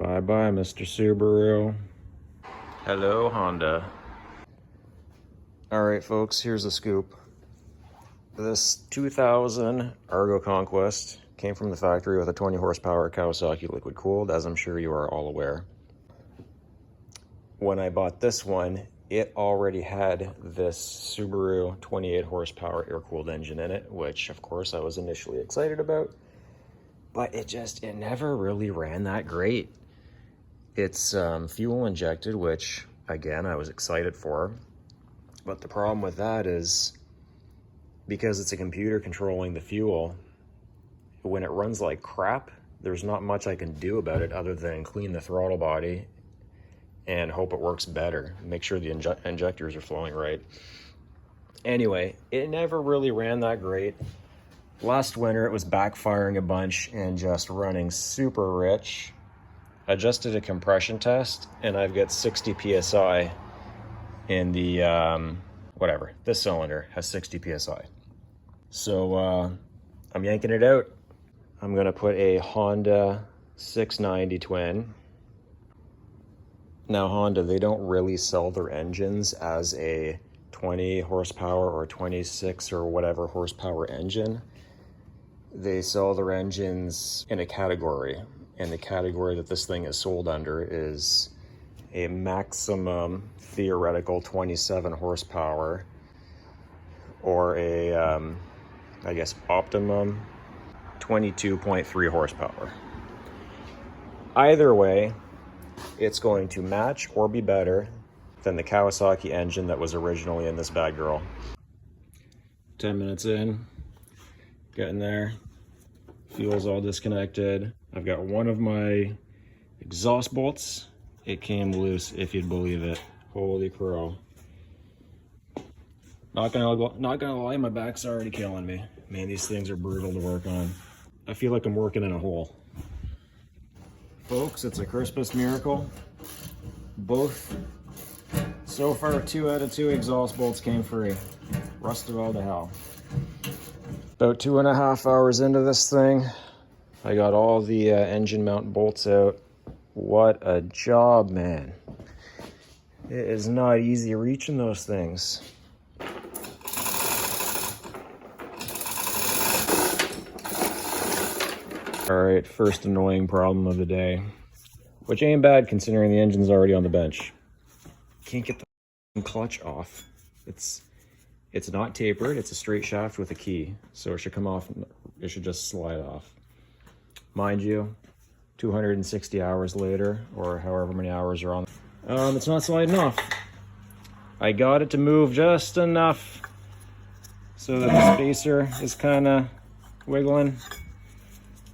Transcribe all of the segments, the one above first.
Bye-bye, Mr. Subaru. Hello, Honda. All right, folks, here's the scoop. This 2000 Argo Conquest came from the factory with a 20 horsepower Kawasaki liquid cooled, as I'm sure you are all aware. When I bought this one, it already had this Subaru 28 horsepower air-cooled engine in it, which of course I was initially excited about, but it never really ran that great. It's fuel injected, which again, I was excited for, but the problem with that is because it's a computer controlling the fuel, when it runs like crap, there's not much I can do about it other than clean the throttle body and hope it works better. Make sure the injectors are flowing right. Anyway, it never really ran that great. Last winter, it was backfiring a bunch and just running super rich. Adjusted a compression test, and I've got 60 PSI in the, this cylinder has 60 PSI. So I'm yanking it out. I'm gonna put a Honda 690 twin. Now Honda, they don't really sell their engines as a 20 horsepower or 26 or whatever horsepower engine. They sell their engines in a category, and the category that this thing is sold under is a maximum theoretical 27 horsepower or a, optimum 22.3 horsepower. Either way, it's going to match or be better than the Kawasaki engine that was originally in this bad girl. 10 minutes in, getting there. Fuel's all disconnected. I've got one of my exhaust bolts. It came loose, if you'd believe it. Holy crow. Not gonna lie, my back's already killing me. Man, these things are brutal to work on. I feel like I'm working in a hole. Folks, it's a Christmas miracle. Both, so far, 2 out of 2 exhaust bolts came free. Rusted all to hell. About 2.5 hours into this thing, I got all the engine mount bolts out. What a job, man. It is not easy reaching those things. All right, first annoying problem of the day, which ain't bad considering the engine's already on the bench. Can't get the clutch off. It's not tapered, it's a straight shaft with a key, so it should come off, it should just slide off. Mind you, 260 hours later, or however many hours are on, it's not sliding off. I got it to move just enough so that the spacer is kind of wiggling.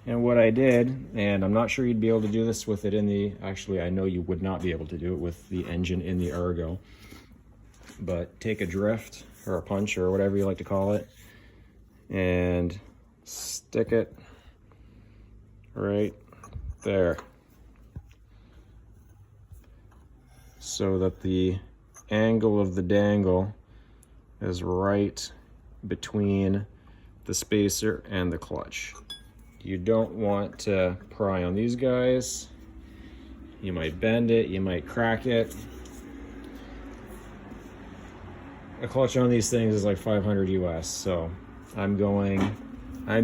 And what I did, and I'm not sure you'd be able to do this with it in the, actually I know you would not be able to do it with the engine in the Argo, but take a drift or a punch or whatever you like to call it and stick it right there so that the angle of the dangle is right between the spacer and the clutch. You don't want to pry on these guys. You might bend it, you might crack it. A clutch on these things is like 500 US, so I'm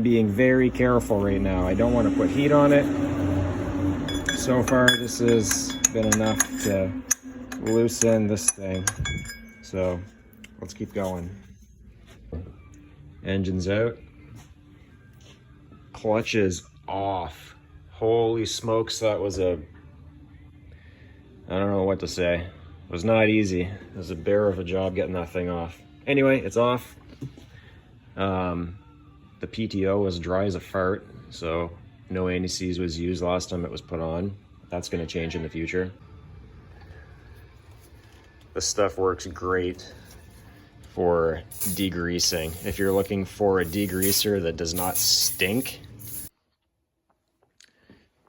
being very careful right now. I don't want to put heat on it. So far, this has been enough to loosen this thing. So let's keep going. Engine's out. Clutch is off. Holy smokes, that was I don't know what to say. It was not easy. It was a bear of a job getting that thing off. Anyway, it's off. The PTO was dry as a fart, so no anti-seize was used last time it was put on. That's gonna change in the future. This stuff works great for degreasing. If you're looking for a degreaser that does not stink,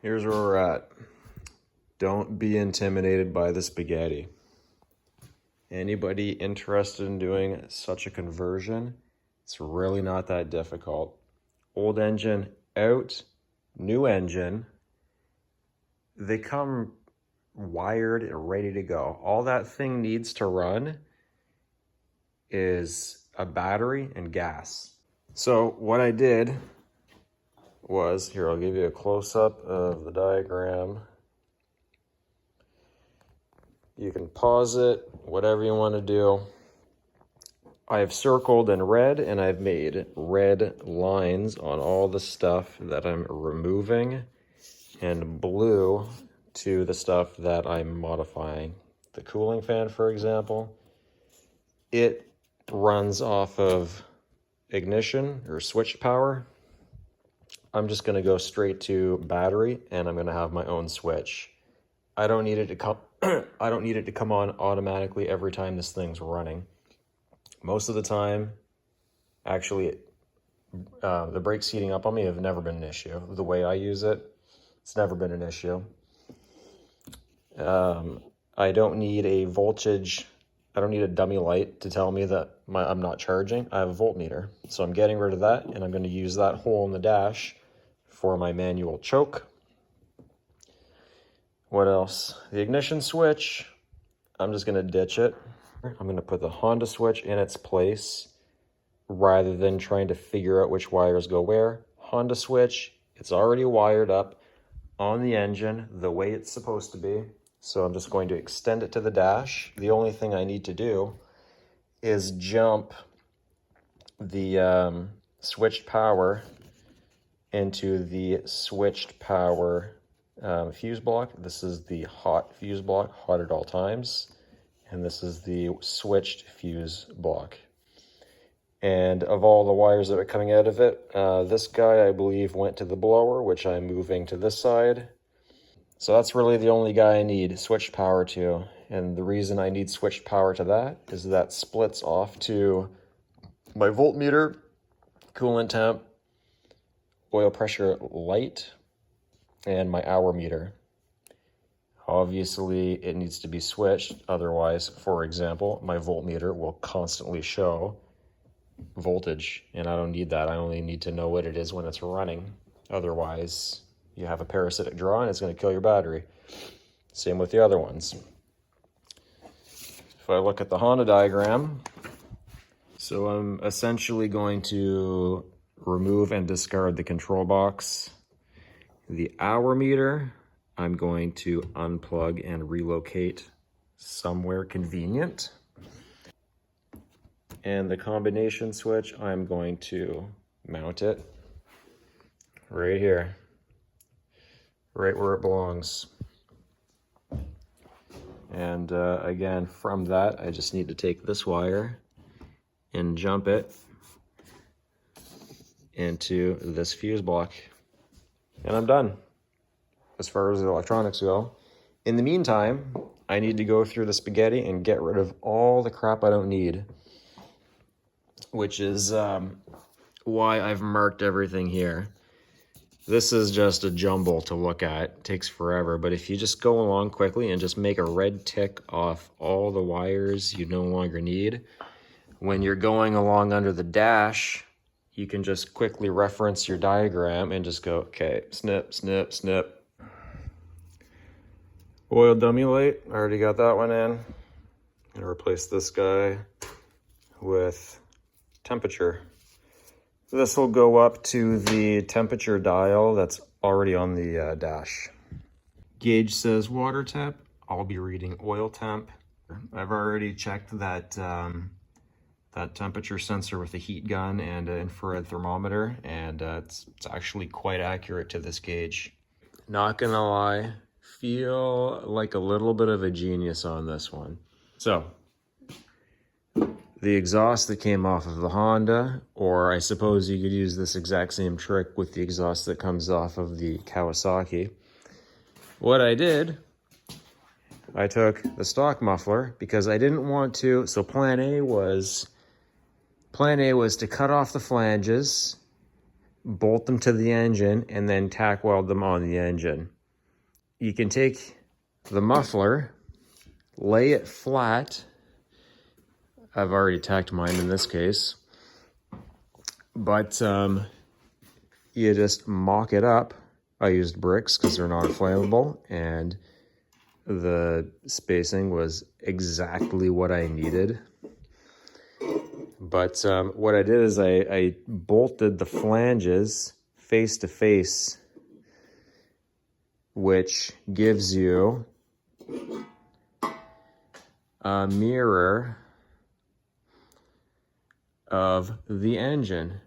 here's where we're at. Don't be intimidated by the spaghetti. Anybody interested in doing such a conversion, it's really not that difficult. Old engine out, new engine, they come wired and ready to go. All that thing needs to run is a battery and gas. So what I did was, here, I'll give you a close-up of the diagram. You can pause it, whatever you want to do. I have circled in red, and I've made red lines on all the stuff that I'm removing, and blue to the stuff that I'm modifying. The cooling fan, for example, it runs off of ignition or switched power. I'm just going to go straight to battery, and I'm going to have my own switch. I don't need it to come I don't need it to come on automatically every time this thing's running. Most of the time, actually, the brakes heating up on me have never been an issue. The way I use it, it's never been an issue. I don't need a voltage, I don't need a dummy light to tell me that I'm not charging. I have a voltmeter. So I'm getting rid of that, and I'm going to use that hole in the dash for my manual choke. What else? The ignition switch, I'm just going to ditch it. I'm going to put the Honda switch in its place rather than trying to figure out which wires go where. Honda switch, it's already wired up on the engine the way it's supposed to be. So I'm just going to extend it to the dash. The only thing I need to do is jump the switched power into the switched power fuse block. This is the hot fuse block, hot at all times. And this is the switched fuse block. And of all the wires that are coming out of it, this guy, I believe, went to the blower, which I'm moving to this side. So that's really the only guy I need switched power to. And the reason I need switched power to that is that splits off to my voltmeter, coolant temp, oil pressure light, and my hour meter. Obviously, it needs to be switched. Otherwise, for example, my voltmeter will constantly show voltage, and I don't need that. I only need to know what it is when it's running. Otherwise, you have a parasitic draw, and it's going to kill your battery. Same with the other ones. If I look at the Honda diagram, so I'm essentially going to remove and discard the control box. The hour meter, I'm going to unplug and relocate somewhere convenient. And the combination switch, I'm going to mount it right here, right where it belongs. And again, from that, I just need to take this wire and jump it into this fuse block. And I'm done as far as the electronics go. In the meantime, I need to go through the spaghetti and get rid of all the crap I don't need, which is why I've marked everything here. This is just a jumble to look at. It takes forever, but if you just go along quickly and just make a red tick off all the wires you no longer need, when you're going along under the dash, you can just quickly reference your diagram and just go, okay, snip, snip, snip. Oil dummy light, I already got that one in. I'm gonna replace this guy with temperature. This will go up to the temperature dial that's already on the dash. Gauge says water temp. I'll be reading oil temp. I've already checked that that temperature sensor with a heat gun and an infrared thermometer, and it's actually quite accurate to this gauge. Not gonna lie, feel like a little bit of a genius on this one. So, the exhaust that came off of the Honda, or I suppose you could use this exact same trick with the exhaust that comes off of the Kawasaki. What I did, I took the stock muffler because I didn't want to, so plan A was to cut off the flanges, bolt them to the engine, and then tack weld them on the engine. You can take the muffler, lay it flat. I've already tacked mine in this case, but you just mock it up I used bricks because they're non-flammable, and the spacing was exactly what I needed. But what I did is I bolted the flanges face to face, which gives you a mirror of the engine.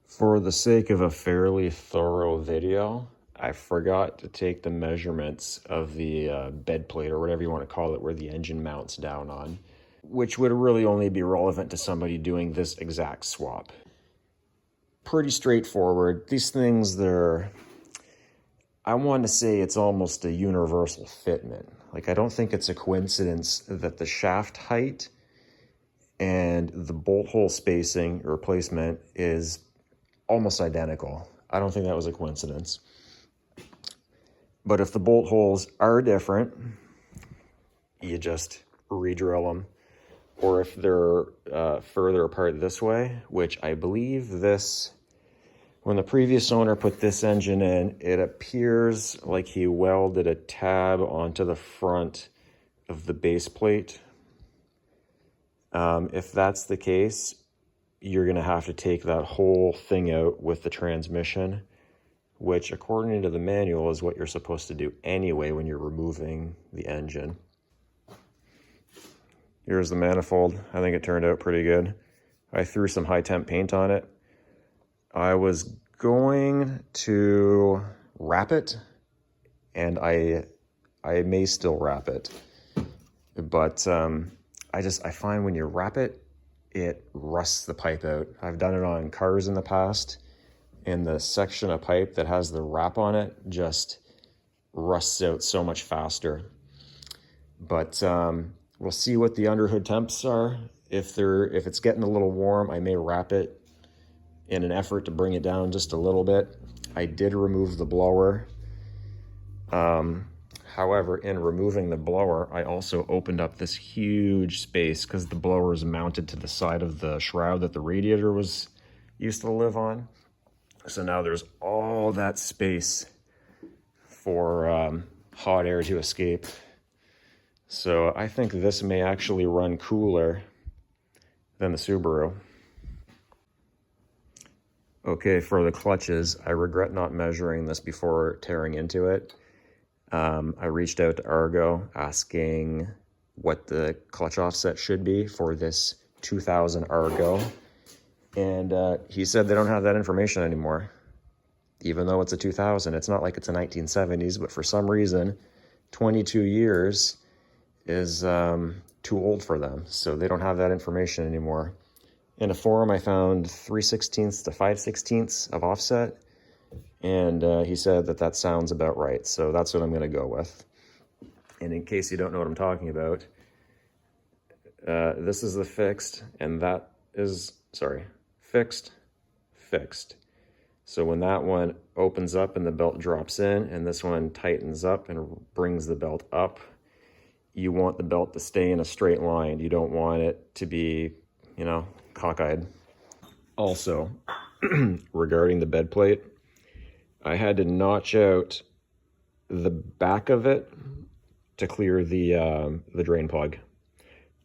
For the sake of a fairly thorough video, I forgot to take the measurements of the bed plate, or whatever you want to call it, where the engine mounts down on, which would really only be relevant to somebody doing this exact swap. Pretty straightforward. These things, I want to say it's almost a universal fitment. Like, I don't think it's a coincidence that the shaft height and the bolt hole spacing or placement is almost identical. I don't think that was a coincidence. But if the bolt holes are different, you just re-drill them. Or if they're further apart this way, which I believe this, when the previous owner put this engine in, it appears like he welded a tab onto the front of the base plate. If that's the case, you're going to have to take that whole thing out with the transmission, which according to the manual is what you're supposed to do anyway when you're removing the engine. Here's the manifold. I think it turned out pretty good. I threw some high temp paint on it. I was going to wrap it, and I may still wrap it, but I find when you wrap it, it rusts the pipe out. I've done it on cars in the past, and the section of pipe that has the wrap on it just rusts out so much faster. But we'll see what the underhood temps are. If it's getting a little warm, I may wrap it in an effort to bring it down just a little bit. I did remove the blower. However, in removing the blower, I also opened up this huge space because the blower is mounted to the side of the shroud that the radiator used to live on. So now there's all that space for hot air to escape. So I think this may actually run cooler than the Subaru. Okay, for the clutches, I regret not measuring this before tearing into it. I reached out to Argo asking what the clutch offset should be for this 2000 Argo. And he said they don't have that information anymore. Even though it's a 2000, it's not like it's a 1970s, but for some reason, 22 years is too old for them. So they don't have that information anymore. In a forum, I found 3/16 to 5/16 of offset. And he said that sounds about right. So that's what I'm going to go with. And in case you don't know what I'm talking about, this is the fixed, and that is, fixed. So when that one opens up and the belt drops in, and this one tightens up and brings the belt up, you want the belt to stay in a straight line. You don't want it to be, cockeyed. Also, regarding the bed plate, I had to notch out the back of it to clear the drain plug.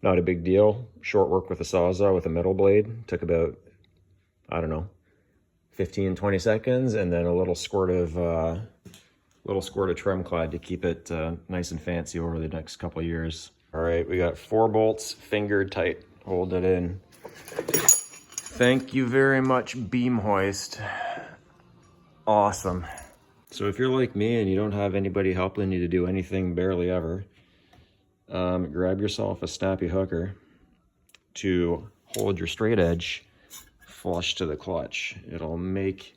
Not a big deal. Short work with a Sawzall with a metal blade. Took about, 15, 20 seconds, and then a little squirt of trim clad to keep it nice and fancy over the next couple of years. All right, we got 4 bolts fingered tight. Hold it in. Thank you very much, Beam Hoist. Awesome. So if you're like me and you don't have anybody helping you to do anything barely ever, grab yourself a snappy hooker to hold your straight edge flush to the clutch. It'll make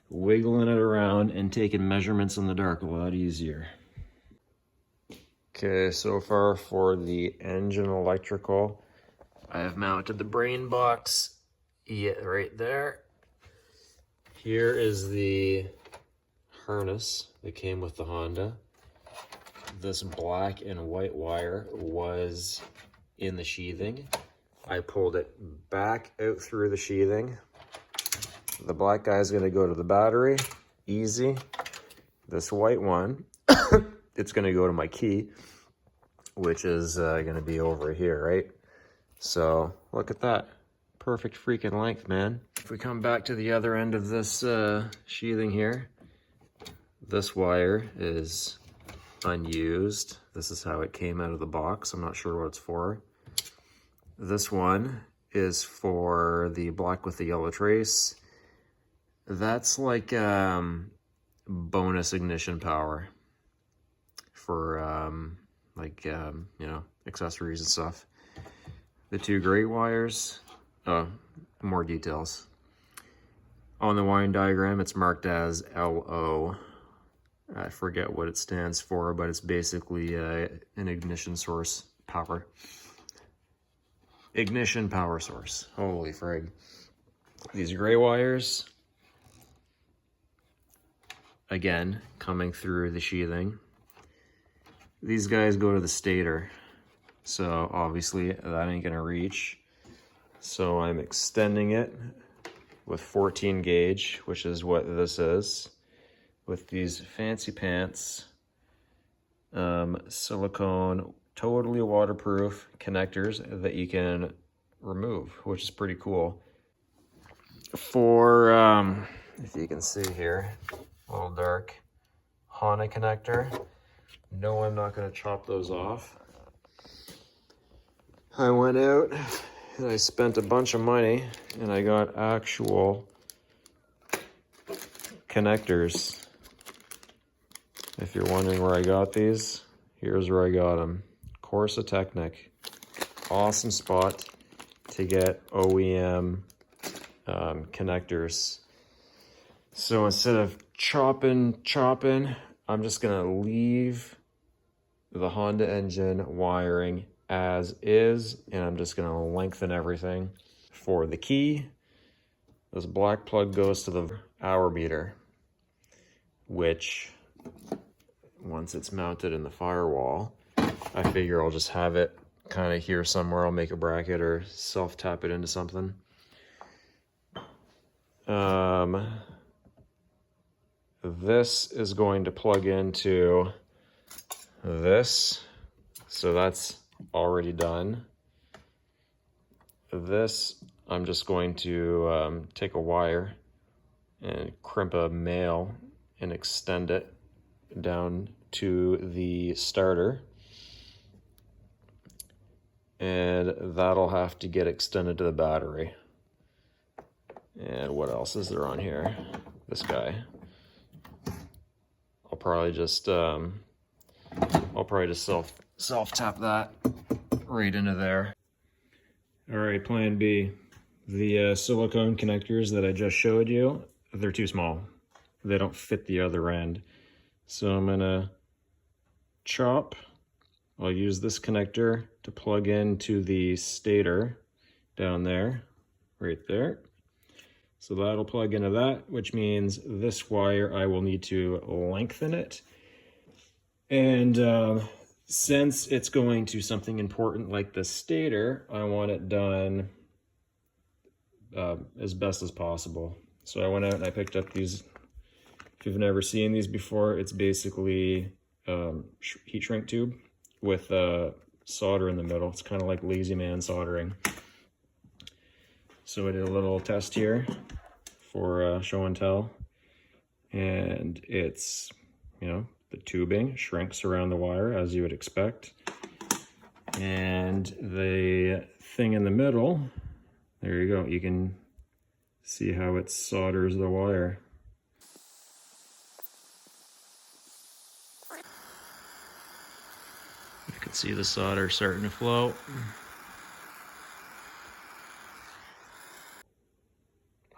wiggling it around and taking measurements in the dark a lot easier. Okay, so far for the engine electrical, I have mounted the brain box right there. Here is the harness that came with the Honda. This black and white wire was in the sheathing. I pulled it back out through the sheathing. The black guy is going to go to the battery, easy. This white one, it's going to go to my key, which is going to be over here, right? So look at that. Perfect freaking length, man. If we come back to the other end of this sheathing here, this wire is unused. This is how it came out of the box. I'm not sure what it's for. This one is for the black with the yellow trace. That's like bonus ignition power for you know, accessories and stuff. The two gray wires, more details. On the wiring diagram, it's marked as LO. I forget what it stands for, but it's basically an ignition source power. Ignition power source. Holy frig. These gray wires, again, coming through the sheathing. These guys go to the stator. So obviously that ain't gonna reach. So I'm extending it with 14 gauge, which is what this is, with these fancy pants, silicone, totally waterproof connectors that you can remove, which is pretty cool. For, if you can see here, a little dark, Honda connector. No, I'm not gonna chop those off. I went out and I spent a bunch of money and I got actual connectors. If you're wondering where I got these, here's where I got them. Corsa Technic. Awesome spot to get OEM connectors. So instead of chopping, I'm just gonna leave the Honda engine wiring as is, and I'm just gonna lengthen everything. For the key, this black plug goes to the hour meter, which once it's mounted in the firewall, I figure I'll just have it kind of here somewhere. I'll make a bracket or self-tap it into something. This is going to plug into this, so that's already done. This, I'm just going to take a wire and crimp a male and extend it down to the starter, and that'll have to get extended to the battery. And what else is there on here? This guy. I'll probably just self tap that right into there. All right, plan B. The silicone connectors that I just showed you, they're too small. They don't fit the other end. So I'm gonna chop. I'll use this connector to plug into the stator down there, right there. So that'll plug into that, which means this wire, I will need to lengthen it. And since it's going to something important like the stator, I want it done as best as possible. So I went out and I picked up these. If you've never seen these before, it's basically heat shrink tube with solder in the middle. It's kind of like lazy man soldering. So I did a little test here for show and tell, and it's, you know, the tubing shrinks around the wire as you would expect, and the thing in the middle, there you go, you can see how it solders the wire. You can see the solder starting to flow.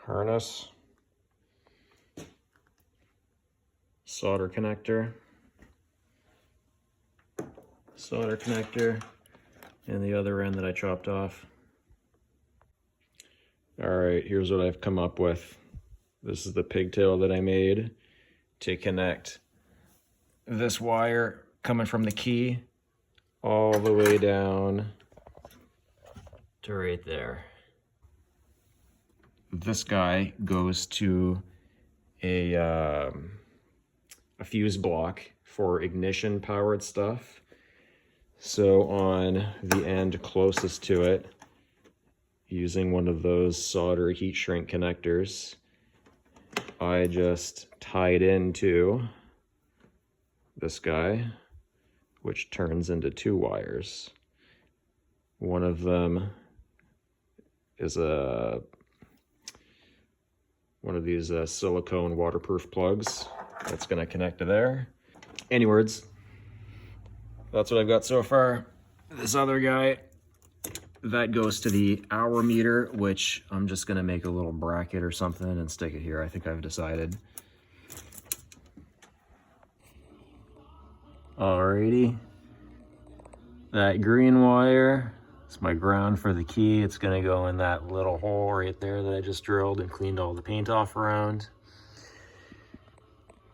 Harness, solder connector, and the other end that I chopped off. All right, here's what I've come up with. This is the pigtail that I made to connect this wire coming from the key all the way down to right there. This guy goes to a fuse block for ignition powered stuff. So on the end closest to it, using one of those solder heat shrink connectors, I just tied into this guy, which turns into two wires. One of them is one of these silicone waterproof plugs that's going to connect to there. Any words? That's what I've got so far. This other guy, that goes to the hour meter, which I'm just going to make a little bracket or something and stick it here. I think I've decided. Alrighty. That green wire, it's my ground for the key. It's going to go in that little hole right there that I just drilled and cleaned all the paint off around.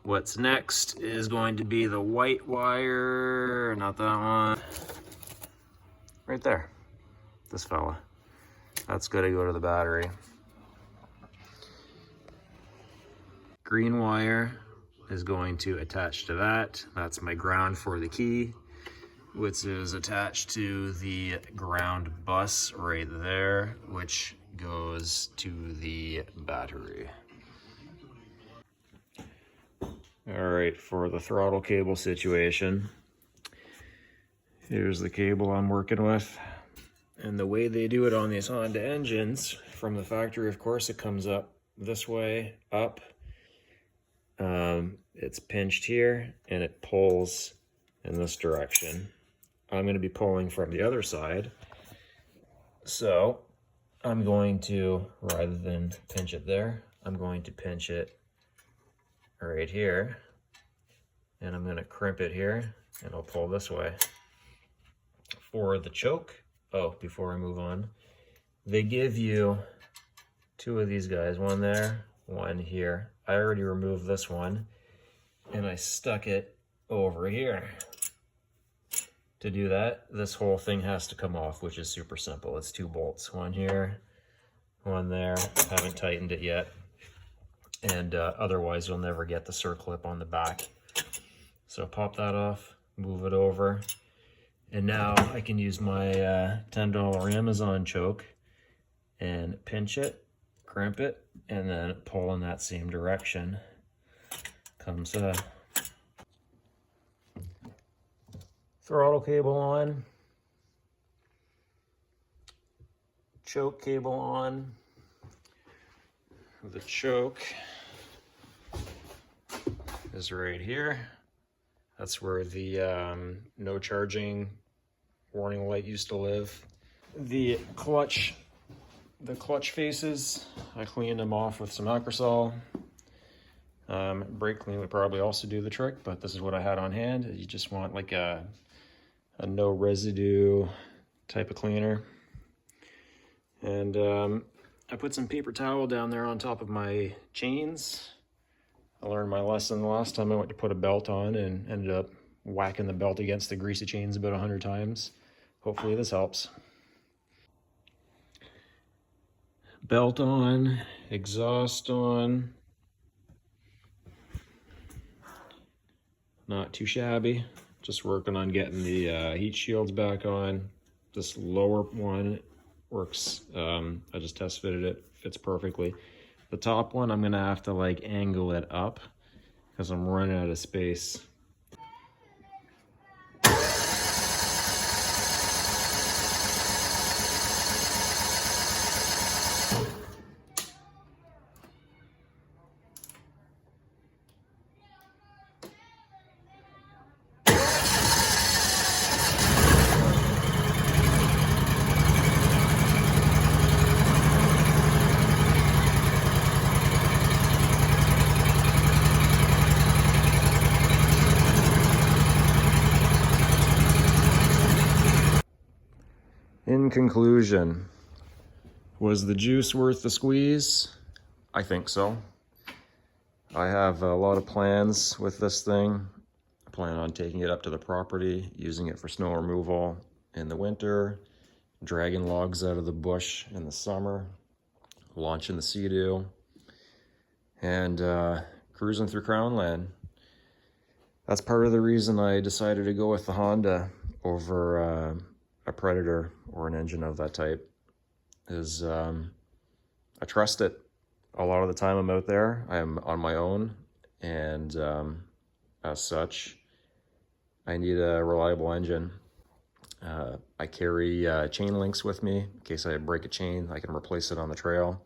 What's next is going to be the white wire, not that one. Right there, this fella. That's going to go to the battery. Green wire is going to attach to that. That's my ground for the key, which is attached to the ground bus right there, which goes to the battery. All right, for the throttle cable situation, here's the cable I'm working with. And the way they do it on these Honda engines, from the factory, of course, it comes up this way, up. It's pinched here, and it pulls in this direction. I'm going to be pulling from the other side. So I'm going to, rather than pinch it there, I'm going to pinch it right here, and I'm going to crimp it here, and I'll pull this way. For the choke, oh, before I move on, they give you two of these guys, one there, one here. I already removed this one, and I stuck it over here. To do that, this whole thing has to come off, which is super simple. It's 2 bolts, one here, one there. Haven't tightened it yet. And otherwise you'll never get the circlip on the back. So pop that off, move it over, and now I can use my $10 Amazon choke and pinch it, crimp it, and then pull in that same direction. Comes throttle cable on, choke cable on. The choke is right here. That's where the no charging warning light used to live. The clutch faces, I cleaned them off with some Acrosol. Brake clean would probably also do the trick, but this is what I had on hand. You just want like a no residue type of cleaner. And I put some paper towel down there on top of my chains. I learned my lesson the last time I went to put a belt on and ended up whacking the belt against the greasy chains about 100 times. Hopefully this helps. Belt on, exhaust on. Not too shabby. Just working on getting the heat shields back on. This lower one works. I just test fitted it, fits perfectly. The top one, I'm gonna have to like angle it up because I'm running out of space. In conclusion, was the juice worth the squeeze? I think so. I have a lot of plans with this thing. I plan on taking it up to the property, using it for snow removal in the winter, dragging logs out of the bush in the summer, launching the Sea-Doo, and cruising through Crown Land. That's part of the reason I decided to go with the Honda over a Predator or an engine of that type, is I trust it. A lot of the time I'm out there, I am on my own, and as such, I need a reliable engine. I carry chain links with me in case I break a chain. I can replace it on the trail,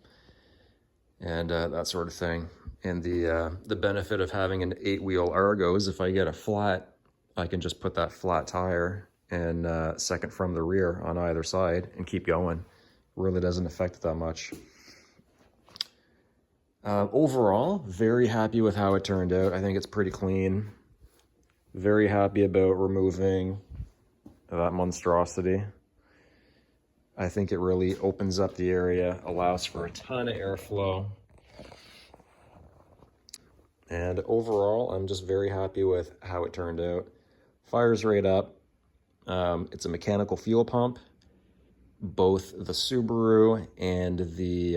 and that sort of thing. And the benefit of having an 8-wheel Argo is if I get a flat, I can just put that flat tire and second from the rear on either side and keep going. Really doesn't affect it that much. Overall, very happy with how it turned out. I think it's pretty clean. Very happy about removing that monstrosity. I think it really opens up the area, allows for a ton of airflow. And overall, I'm just very happy with how it turned out. Fires right up. It's a mechanical fuel pump. Both the Subaru and the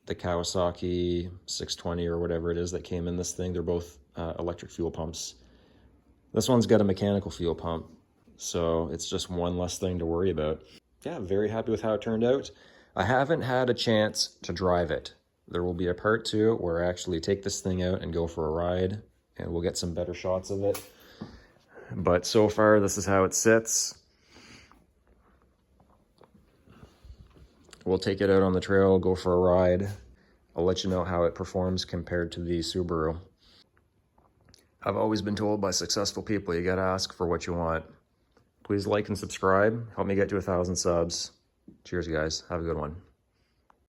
Kawasaki 620 or whatever it is that came in this thing, they're both electric fuel pumps. This one's got a mechanical fuel pump, so it's just one less thing to worry about. Yeah, very happy with how it turned out. I haven't had a chance to drive it. There will be a part 2 where I actually take this thing out and go for a ride, and we'll get some better shots of it. But so far, this is how it sits. We'll take it out on the trail, go for a ride. I'll let you know how it performs compared to the Subaru. I've always been told by successful people, you gotta ask for what you want. Please like and subscribe. Help me get to 1,000 subs. Cheers, guys. Have a good one.